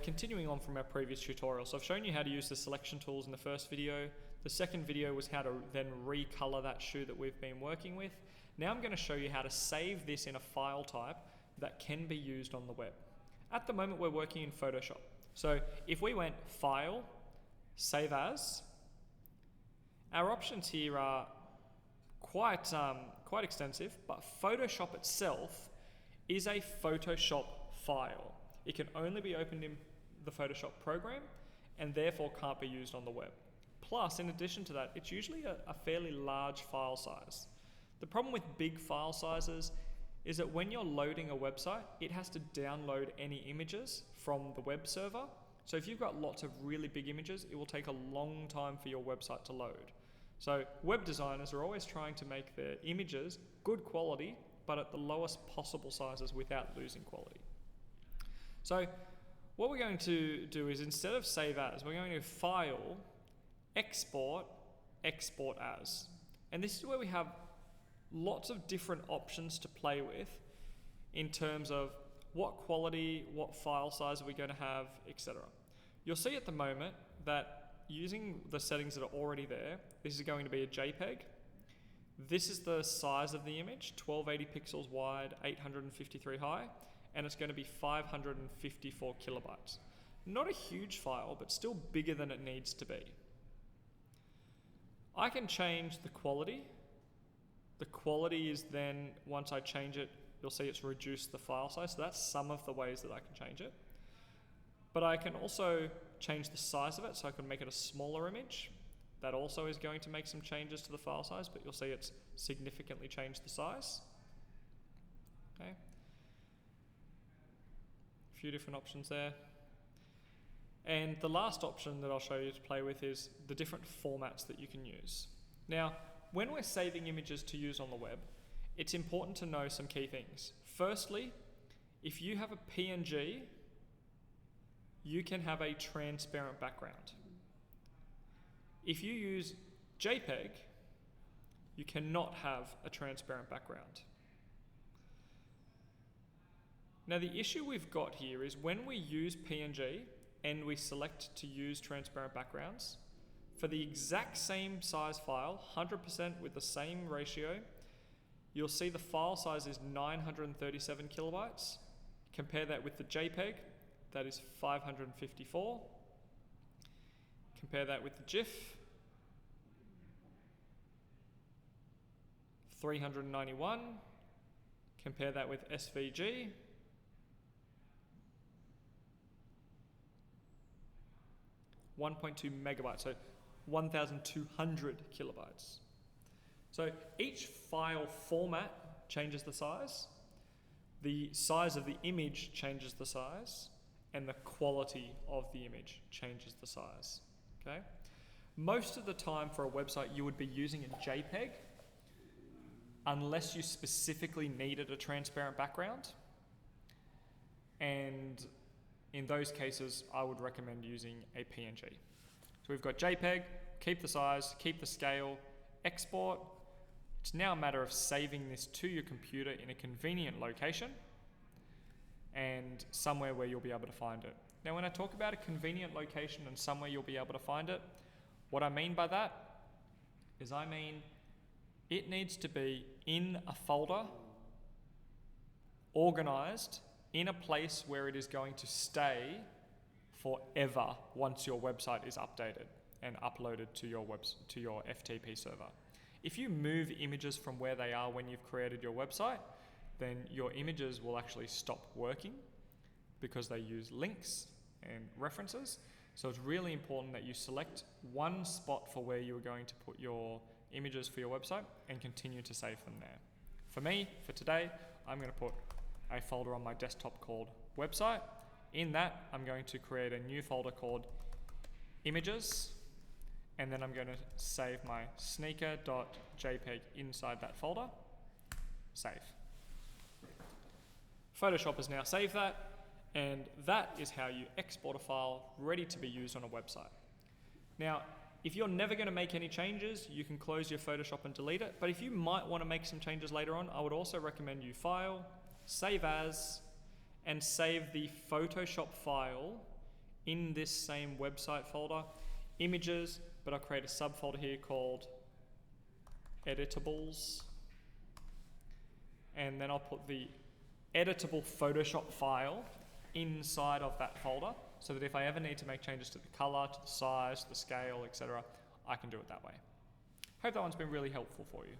continuing on from our previous tutorial. So I've shown you how to use the selection tools in the first video. The second video was how to then recolor that shoe that we've been working with. Now I'm going to show you how to save this in a file type that can be used on the web. At the moment we're working in Photoshop. So if we went File, Save As, our options here are quite extensive, but Photoshop itself is a Photoshop file. It can only be opened in the Photoshop program and therefore can't be used on the web. Plus, in addition to that, it's usually a fairly large file size. The problem with big file sizes is that when you're loading a website, it has to download any images from the web server. So if you've got lots of really big images, it will take a long time for your website to load. So web designers are always trying to make their images good quality, but at the lowest possible sizes without losing quality. So what we're going to do is, instead of Save As, we're going to File, Export, Export As. And this is where we have lots of different options to play with in terms of what quality, what file size are we going to have, etc. You'll see at the moment that using the settings that are already there, this is going to be a JPEG. This is the size of the image, 1280 pixels wide, 853 high, and it's going to be 554 kilobytes. Not a huge file, but still bigger than it needs to be. I can change the quality. The quality is then, once I change it, you'll see it's reduced the file size. So that's some of the ways that I can change it. But I can also change the size of it, so I can make it a smaller image. That also is going to make some changes to the file size, but you'll see it's significantly changed the size. Okay. A few different options there. And the last option that I'll show you to play with is the different formats that you can use. Now, when we're saving images to use on the web, it's important to know some key things. Firstly, if you have a PNG, you can have a transparent background. If you use JPEG, you cannot have a transparent background. Now the issue we've got here is when we use PNG and we select to use transparent backgrounds, for the exact same size file, 100% with the same ratio, you'll see the file size is 937 kilobytes. Compare that with the JPEG, that is 554. Compare that with the GIF, 391. Compare that with SVG, 1.2 megabytes, so 1,200 kilobytes. So each file format changes the size of the image changes the size, and the quality of the image changes the size. Okay? Most of the time for a website you would be using a JPEG unless you specifically needed a transparent background. And in those cases, I would recommend using a PNG. So we've got JPEG, keep the size, keep the scale, export. It's now a matter of saving this to your computer in a convenient location and somewhere where you'll be able to find it. Now, when I talk about a convenient location and somewhere you'll be able to find it, what I mean by that is I mean it needs to be in a folder, organized, in a place where it is going to stay forever once your website is updated and uploaded to your FTP server. If you move images from where they are when you've created your website, then your images will actually stop working because they use links and references. So it's really important that you select one spot for where you are going to put your images for your website and continue to save them there. For me, for today, I'm going to put a folder on my desktop called website. In that, I'm going to create a new folder called images, and then I'm going to save my sneaker.jpg inside that folder. Save. Photoshop has now saved that, and that is how you export a file ready to be used on a website. Now, if you're never going to make any changes, you can close your Photoshop and delete it, but if you might want to make some changes later on, I would also recommend you File, Save As, and save the Photoshop file in this same website folder, images, but I'll create a subfolder here called editables. And then I'll put the editable Photoshop file inside of that folder so that if I ever need to make changes to the color, to the size, to the scale, etc., I can do it that way. Hope that one's been really helpful for you.